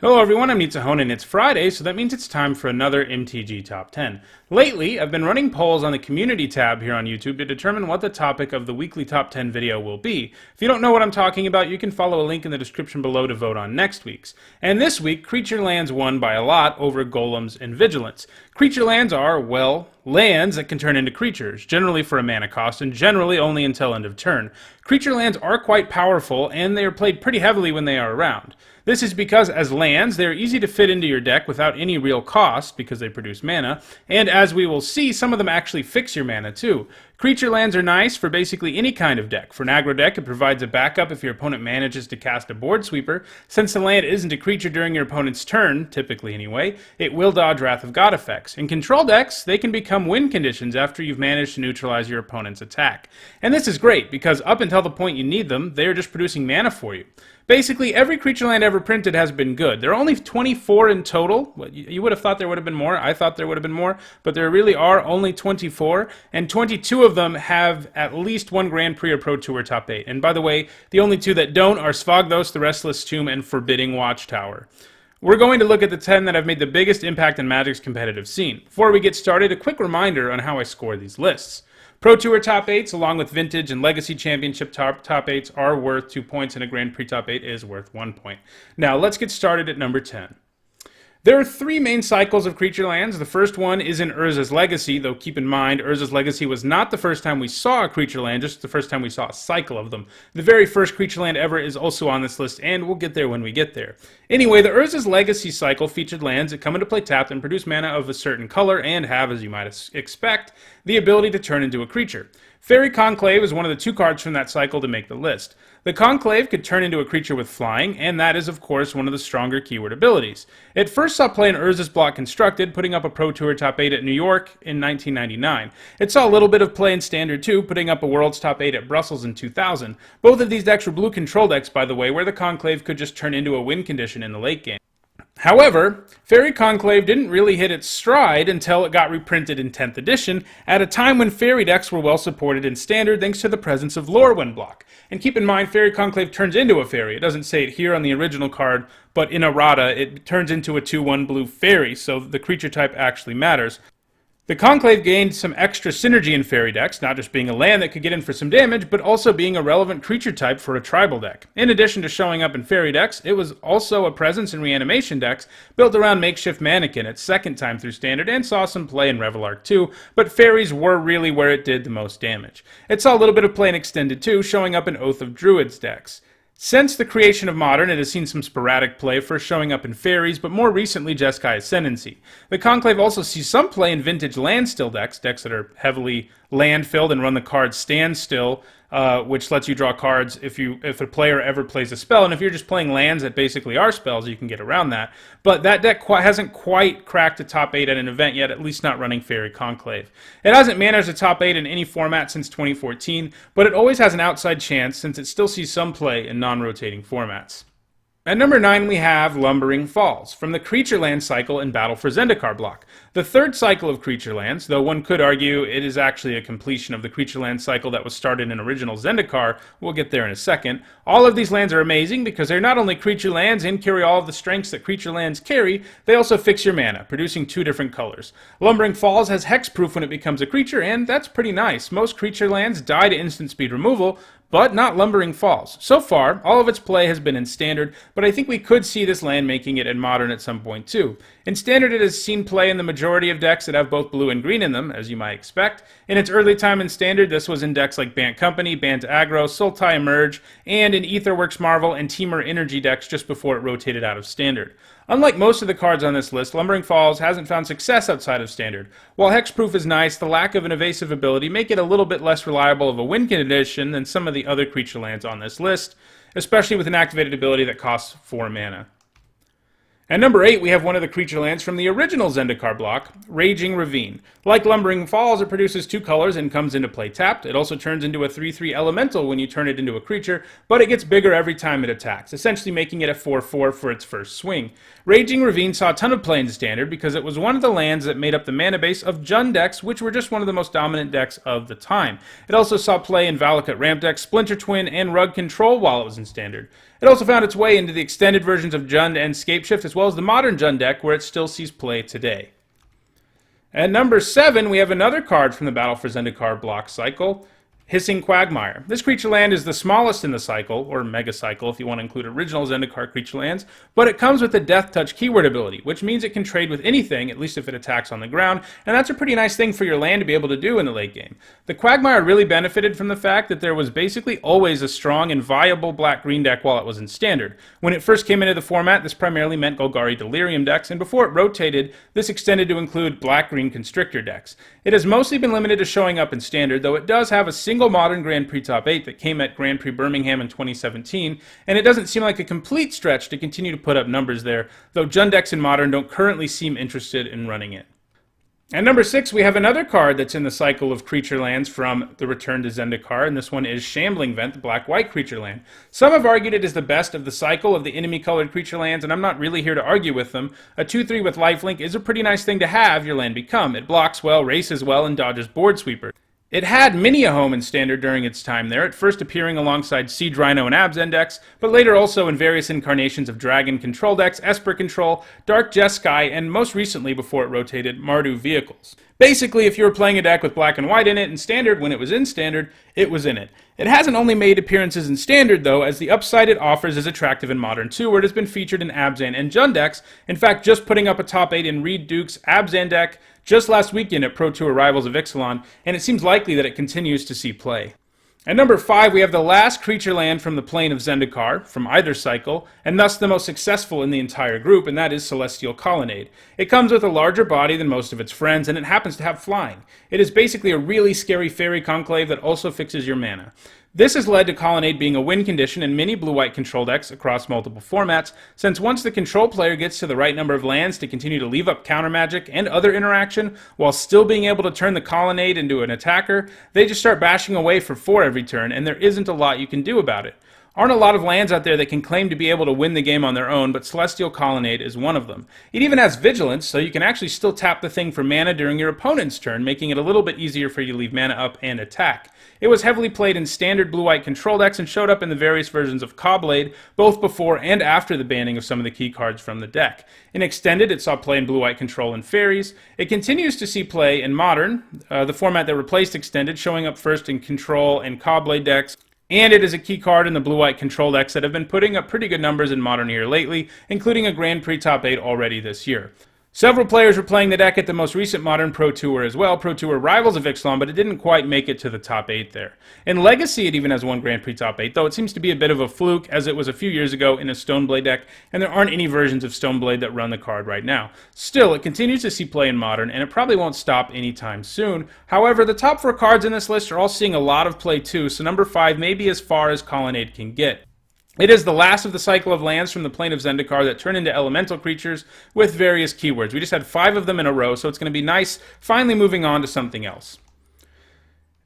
Hello everyone, I'm Muta Vault, and it's Friday, so that means it's time for another MTG Top 10. Lately, I've been running polls on the community tab here on YouTube to determine what the topic of the weekly Top 10 video will be. If you don't know what I'm talking about, you can follow a link in the description below to vote on next week's. And this week, Creature Lands won by a lot over Golems and Vigilance. Creature Lands are, well, lands that can turn into creatures, generally for a mana cost, and generally only until end of turn. Creature Lands are quite powerful, and they are played pretty heavily when they are around. This is because, as lands, they are easy to fit into your deck without any real cost, because they produce mana, and as we will see, some of them actually fix your mana too. Creature Lands are nice for basically any kind of deck. For an aggro deck, it provides a backup if your opponent manages to cast a board sweeper. Since the land isn't a creature during your opponent's turn, typically anyway, it will dodge Wrath of God effects. In control decks, they can become win conditions after you've managed to neutralize your opponent's attack. And this is great, because up until the point you need them, they are just producing mana for you. Basically, every creature land ever printed has been good. There are only 24 in total. You would have thought there would have been more. I thought there would have been more. But there really are only 24. And 22 of them have at least one Grand Prix or Pro Tour top 8. And by the way, the only two that don't are Svagdos, the Restless Tomb, and Forbidding Watchtower. We're going to look at the 10 that have made the biggest impact in Magic's competitive scene. Before we get started, a quick reminder on how I score these lists. Pro Tour top 8s, along with Vintage and Legacy Championship top 8s, are worth 2 points, and a Grand Prix top 8 is worth 1 point. Now, let's get started at number 10. There are three main cycles of creature lands. The first one is in Urza's Legacy, though keep in mind, Urza's Legacy was not the first time we saw a creature land, just the first time we saw a cycle of them. The very first creature land ever is also on this list, and we'll get there when we get there. Anyway, the Urza's Legacy cycle featured lands that come into play tapped and produce mana of a certain color and have, as you might expect, the ability to turn into a creature. Fairy Conclave is one of the two cards from that cycle to make the list. The Conclave could turn into a creature with flying, and that is, of course, one of the stronger keyword abilities. It first saw play in Urza's Block Constructed, putting up a Pro Tour top 8 at New York in 1999. It saw a little bit of play in Standard too, putting up a World's top 8 at Brussels in 2000. Both of these decks were blue control decks, by the way, where the Conclave could just turn into a win condition in the late game. However, Fairy Conclave didn't really hit its stride until it got reprinted in 10th edition, at a time when Fairy decks were well supported in Standard thanks to the presence of Lorwyn block. And keep in mind, Fairy Conclave turns into a Fairy. It doesn't say it here on the original card, but in errata, it turns into a 2/1 blue Fairy, so the creature type actually matters. The Conclave gained some extra synergy in Fairy decks, not just being a land that could get in for some damage, but also being a relevant creature type for a tribal deck. In addition to showing up in Fairy decks, it was also a presence in Reanimation decks, built around Makeshift Mannequin its second time through Standard, and saw some play in Revelark too, but Fairies were really where it did the most damage. It saw a little bit of play in Extended too, showing up in Oath of Druids decks. Since the creation of Modern, it has seen some sporadic play, first showing up in Fairies, but more recently Jeskai Ascendancy. The Conclave also sees some play in Vintage Landstill decks, decks that are heavily land-filled and run the card Standstill, which lets you draw cards if a player ever plays a spell, and if you're just playing lands that basically are spells, you can get around that. But that deck hasn't quite cracked a top 8 at an event yet, at least not running Fairy Conclave. It hasn't managed a top 8 in any format since 2014, but it always has an outside chance since it still sees some play in non-rotating formats. At number 9, we have Lumbering Falls, from the Creature Land cycle in Battle for Zendikar block. The third cycle of Creature Lands, though one could argue it is actually a completion of the Creature Land cycle that was started in original Zendikar, we'll get there in a second. All of these lands are amazing because they're not only Creature Lands and carry all of the strengths that Creature Lands carry, they also fix your mana, producing 2 different colors. Lumbering Falls has hexproof when it becomes a creature, and that's pretty nice. Most Creature Lands die to instant speed removal, but not Lumbering Falls. So far, all of its play has been in Standard, but I think we could see this land making it in Modern at some point too. In Standard, it has seen play in the majority of decks that have both blue and green in them, as you might expect. In its early time in Standard, this was in decks like Bant Company, Bant Aggro, Sultai Emerge, and in Aetherworks Marvel and Temur Energy decks just before it rotated out of Standard. Unlike most of the cards on this list, Lumbering Falls hasn't found success outside of Standard. While hexproof is nice, the lack of an evasive ability make it a little bit less reliable of a win condition than some of the other creature lands on this list, especially with an activated ability that costs 4 mana. At number 8, we have one of the creature lands from the original Zendikar block, Raging Ravine. Like Lumbering Falls, it produces 2 colors and comes into play tapped. It also turns into a 3/3 elemental when you turn it into a creature, but it gets bigger every time it attacks, essentially making it a 4/4 for its first swing. Raging Ravine saw a ton of play in Standard because it was one of the lands that made up the mana base of Jund decks, which were just one of the most dominant decks of the time. It also saw play in Valakut ramp decks, Splinter Twin, and Rug Control while it was in Standard. It also found its way into the extended versions of Jund and Scapeshift, as well as the modern Jund deck, where it still sees play today. At number 7, we have another card from the Battle for Zendikar block cycle, Hissing Quagmire. This creature land is the smallest in the cycle, or mega cycle if you want to include original Zendikar creature lands, but it comes with the Death Touch keyword ability, which means it can trade with anything, at least if it attacks on the ground, and that's a pretty nice thing for your land to be able to do in the late game. The Quagmire really benefited from the fact that there was basically always a strong and viable black-green deck while it was in Standard. When it first came into the format, this primarily meant Golgari Delirium decks, and before it rotated, this extended to include black-green Constrictor decks. It has mostly been limited to showing up in Standard, though it does have a single modern Grand Prix Top 8 that came at Grand Prix Birmingham in 2017, and it doesn't seem like a complete stretch to continue to put up numbers there, though Jund decks in Modern don't currently seem interested in running it. At number 6, we have another card that's in the cycle of creature lands from the Return to Zendikar, and this one is Shambling Vent, the black-white creature land. Some have argued it is the best of the cycle of the enemy-colored creature lands, and I'm not really here to argue with them. A 2/3 with lifelink is a pretty nice thing to have your land become. It blocks well, races well, and dodges board sweepers. It had many a home in Standard during its time there, at first appearing alongside Siege Rhino and Abzan decks, but later also in various incarnations of Dragon control decks, Esper control, Dark Jeskai, and most recently, before it rotated, Mardu vehicles. Basically, if you were playing a deck with black and white in it in Standard, when it was in Standard, it was in it. It hasn't only made appearances in Standard, though, as the upside it offers is attractive in Modern too, where it has been featured in Abzan and Jund decks, in fact, just putting up a top 8 in Reed Duke's Abzan deck just last weekend at Pro Tour Rivals of Ixalan, and it seems likely that it continues to see play. At number 5, we have the last creature land from the plane of Zendikar, from either cycle, and thus the most successful in the entire group, and that is Celestial Colonnade. It comes with a larger body than most of its friends, and it happens to have flying. It is basically a really scary fairy conclave that also fixes your mana. This has led to Colonnade being a win condition in many blue-white control decks across multiple formats, since once the control player gets to the right number of lands to continue to leave up counter magic and other interaction, while still being able to turn the Colonnade into an attacker, they just start bashing away for 4 every turn, and there isn't a lot you can do about it. Aren't a lot of lands out there that can claim to be able to win the game on their own, but Celestial Colonnade is one of them. It even has Vigilance, so you can actually still tap the thing for mana during your opponent's turn, making it a little bit easier for you to leave mana up and attack. It was heavily played in standard blue-white control decks and showed up in the various versions of Caw-Blade, both before and after the banning of some of the key cards from the deck. In Extended, it saw play in blue-white control and Fairies. It continues to see play in Modern, the format that replaced Extended, showing up first in Control and Caw-Blade decks. And it is a key card in the blue-white control decks that have been putting up pretty good numbers in Modern here lately, including a Grand Prix Top 8 already this year. Several players were playing the deck at the most recent Modern Pro Tour as well, Pro Tour Rivals of Ixalan, but it didn't quite make it to the top 8 there. In Legacy, it even has one Grand Prix Top 8, though it seems to be a bit of a fluke, as it was a few years ago in a Stoneblade deck, and there aren't any versions of Stoneblade that run the card right now. Still, it continues to see play in Modern, and it probably won't stop anytime soon. However, the top 4 cards in this list are all seeing a lot of play too, so number 5 may be as far as Colonnade can get. It is the last of the cycle of lands from the plane of Zendikar that turn into elemental creatures with various keywords. We just had 5 of them in a row, so it's going to be nice finally moving on to something else.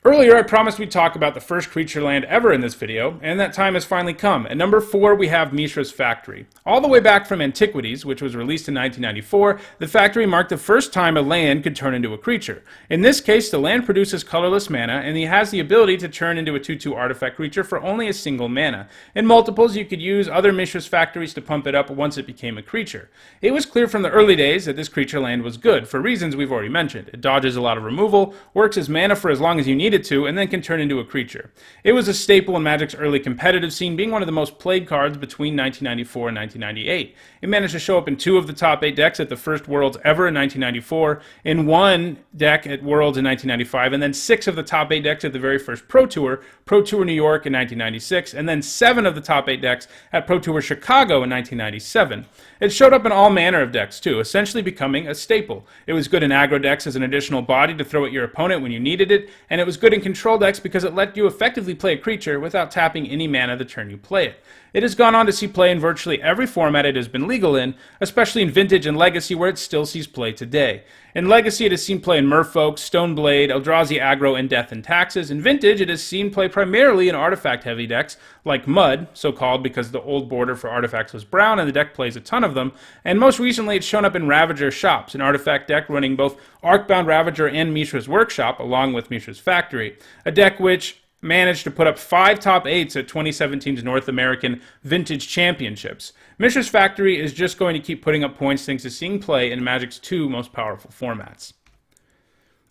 Earlier, I promised we'd talk about the first creature land ever in this video, and that time has finally come. At number 4, we have Mishra's Factory. All the way back from Antiquities, which was released in 1994, the Factory marked the first time a land could turn into a creature. In this case, the land produces colorless mana, and it has the ability to turn into a 2/2 artifact creature for only a single mana. In multiples, you could use other Mishra's Factories to pump it up once it became a creature. It was clear from the early days that this creature land was good, for reasons we've already mentioned. It dodges a lot of removal, works as mana for as long as you need it to, and then can turn into a creature. It was a staple in Magic's early competitive scene, being one of the most played cards between 1994 and 1998. It managed to show up in 2 of the top 8 decks at the first Worlds ever in 1994, in 1 deck at Worlds in 1995, and then 6 of the top 8 decks at the very first Pro Tour New York in 1996, and then 7 of the top 8 decks at Pro Tour Chicago in 1997. It showed up in all manner of decks too, essentially becoming a staple. It was good in aggro decks as an additional body to throw at your opponent when you needed it, and it was good in control decks because it let you effectively play a creature without tapping any mana the turn you play it. It has gone on to see play in virtually every format it has been legal in, especially in Vintage and Legacy, where it still sees play today. In Legacy, it has seen play in Merfolk, Stoneblade, Eldrazi Aggro, and Death and Taxes. In Vintage, it has seen play primarily in artifact-heavy decks, like Mud, so-called because the old border for artifacts was brown and the deck plays a ton of them, and most recently it's shown up in Ravager Shops, an artifact deck running both Arcbound Ravager and Mishra's Workshop, along with Mishra's Factory, a deck which managed to put up 5 top 8s at 2017's North American Vintage Championships. Mishra's Factory is just going to keep putting up points thanks to seeing play in Magic's 2 most powerful formats.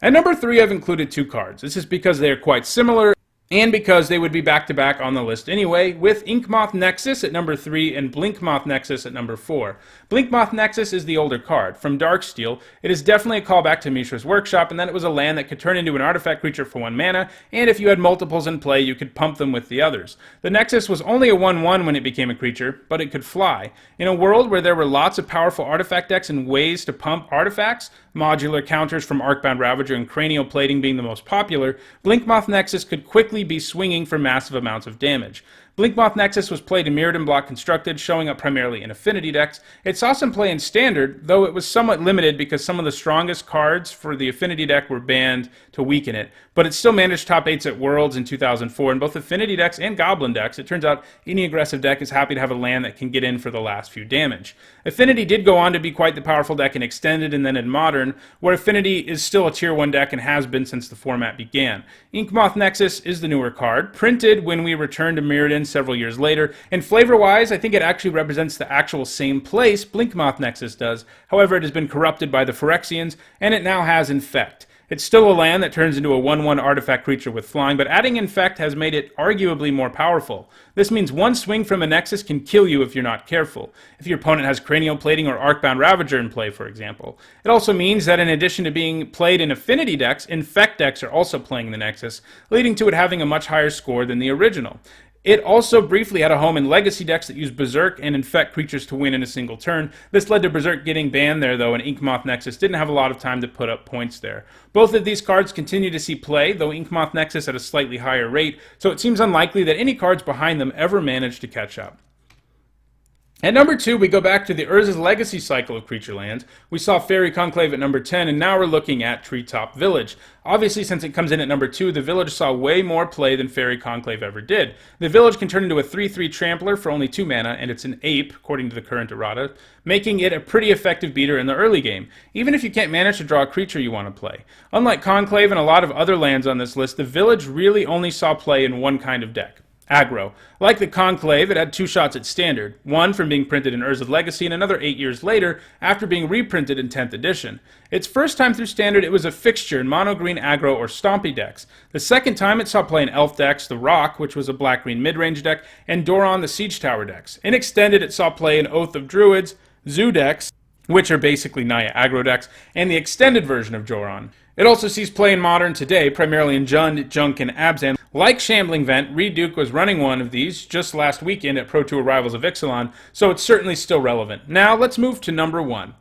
At number 3, I've included 2 cards. This is because they are quite similar, and because they would be back-to-back on the list anyway, with Inkmoth Nexus at number 3 and Blinkmoth Nexus at number 4. Blinkmoth Nexus is the older card. From Darksteel, it is definitely a callback to Mishra's Workshop, and that it was a land that could turn into an artifact creature for 1 mana, and if you had multiples in play, you could pump them with the others. The Nexus was only a 1/1 when it became a creature, but it could fly. In a world where there were lots of powerful artifact decks and ways to pump artifacts, modular counters from Arcbound Ravager and Cranial Plating being the most popular, Blinkmoth Nexus could quickly be swinging for massive amounts of damage. Blinkmoth Nexus was played in Mirrodin Block Constructed, showing up primarily in Affinity decks. It saw some play in Standard, though it was somewhat limited because some of the strongest cards for the Affinity deck were banned to weaken it, but it still managed top 8s at Worlds in 2004 in both Affinity decks and Goblin decks. It turns out any aggressive deck is happy to have a land that can get in for the last few damage. Affinity did go on to be quite the powerful deck in Extended and then in Modern, where Affinity is still a Tier 1 deck and has been since the format began. Inkmoth Nexus is the newer card, printed when we returned to Mirrodin several years later, and flavor-wise, I think it actually represents the actual same place Blinkmoth Nexus does. However, it has been corrupted by the Phyrexians, and it now has Infect. It's still a land that turns into a 1/1 artifact creature with flying, but adding Infect has made it arguably more powerful. This means one swing from a Nexus can kill you if you're not careful, if your opponent has Cranial Plating or Arcbound Ravager in play, for example. It also means that in addition to being played in Affinity decks, Infect decks are also playing the Nexus, leading to it having a much higher score than the original. It also briefly had a home in Legacy decks that use Berserk and Infect creatures to win in a single turn. This led to Berserk getting banned there, though, and Inkmoth Nexus didn't have a lot of time to put up points there. Both of these cards continue to see play, though Inkmoth Nexus at a slightly higher rate, so it seems unlikely that any cards behind them ever manage to catch up. At number 2, we go back to the Urza's Legacy cycle of creature lands. We saw Fairy Conclave at number 10, and now we're looking at Treetop Village. Obviously, since it comes in at number 2, the Village saw way more play than Fairy Conclave ever did. The Village can turn into a 3/3 Trampler for only 2 mana, and it's an ape, according to the current errata, making it a pretty effective beater in the early game, even if you can't manage to draw a creature you want to play. Unlike Conclave and a lot of other lands on this list, the Village really only saw play in one kind of deck: aggro. Like the Conclave, it had 2 shots at Standard, one from being printed in Urza's Legacy and another 8 years later after being reprinted in 10th edition. Its first time through Standard, it was a fixture in mono-green aggro or stompy decks. The second time, it saw play in Elf decks, the Rock, which was a black-green mid-range deck, and Doron, the Siege Tower decks. In Extended, it saw play in Oath of Druids, Zoo decks, which are basically Naya aggro decks, and the extended version of Joron. It also sees play in Modern today, primarily in Jund, Junk, and Abzan. Like Shambling Vent, Reed Duke was running one of these just last weekend at Pro Tour Rivals of Ixalan, so it's certainly still relevant. Now, let's move to number 1.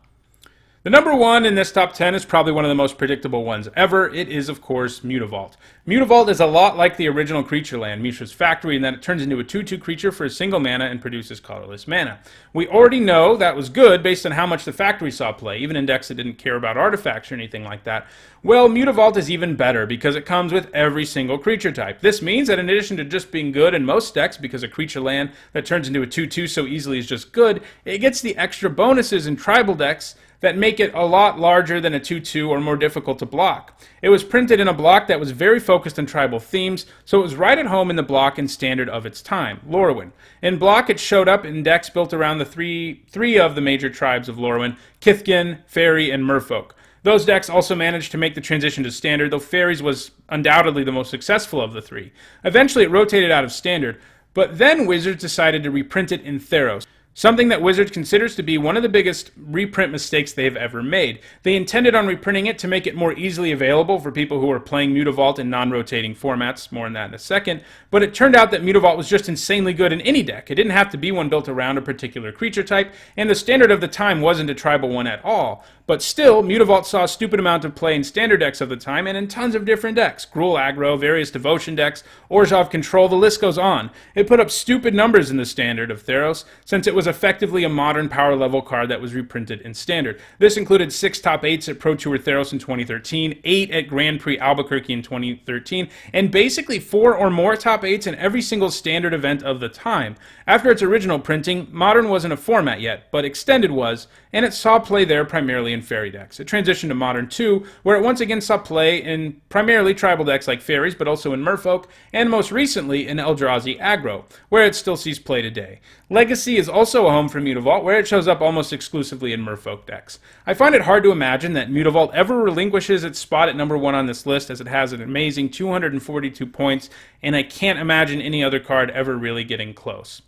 The number 1 in this top 10 is probably one of the most predictable ones ever. It is, of course, Muta Vault. Muta Vault is a lot like the original creature land, Mishra's Factory, in that it turns into a 2/2 creature for a single mana and produces colorless mana. We already know that was good based on how much the Factory saw play, even in decks that didn't care about artifacts or anything like that. Well, Muta Vault is even better because it comes with every single creature type. This means that in addition to just being good in most decks, because a creature land that turns into a 2/2 so easily is just good, it gets the extra bonuses in tribal decks that make it a lot larger than a 2/2 or more difficult to block. It was printed in a block that was very focused on tribal themes, so it was right at home in the block and Standard of its time, Lorwyn. In block, it showed up in decks built around the three of the major tribes of Lorwyn: Kithkin, Fairy, and Merfolk. Those decks also managed to make the transition to Standard, though Fairies was undoubtedly the most successful of the 3. Eventually, it rotated out of Standard, but then Wizards decided to reprint it in Theros, something that Wizards considers to be one of the biggest reprint mistakes they've ever made. They intended on reprinting it to make it more easily available for people who are playing Muta Vault in non-rotating formats, more on that in a second, but it turned out that Muta Vault was just insanely good in any deck. It didn't have to be one built around a particular creature type, and the Standard of the time wasn't a tribal one at all. But still, Muta Vault saw a stupid amount of play in Standard decks of the time and in tons of different decks: Gruul aggro, various Devotion decks, Orzhov Control, the list goes on. It put up stupid numbers in the Standard of Theros, since it was effectively a modern power level card that was reprinted in Standard. This included 6 top 8s at Pro Tour Theros in 2013, 8 at Grand Prix Albuquerque in 2013, and basically 4 or more top 8s in every single Standard event of the time. After its original printing, Modern wasn't a format yet, but Extended was, and it saw play there primarily in fairy decks. It transitioned to Modern 2, where it once again saw play in primarily tribal decks like fairies, but also in Merfolk, and most recently in Eldrazi aggro, where it still sees play today. Legacy is also a home for Muta Vault, where it shows up almost exclusively in Merfolk decks. I find it hard to imagine that Muta Vault ever relinquishes its spot at number 1 on this list, as it has an amazing 242 points, and I can't imagine any other card ever really getting close.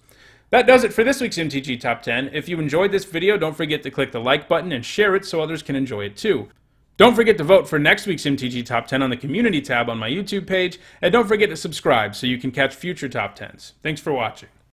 That does it for this week's MTG Top 10. If you enjoyed this video, don't forget to click the like button and share it so others can enjoy it too. Don't forget to vote for next week's MTG Top 10 on the Community tab on my YouTube page, and don't forget to subscribe so you can catch future Top 10s. Thanks for watching.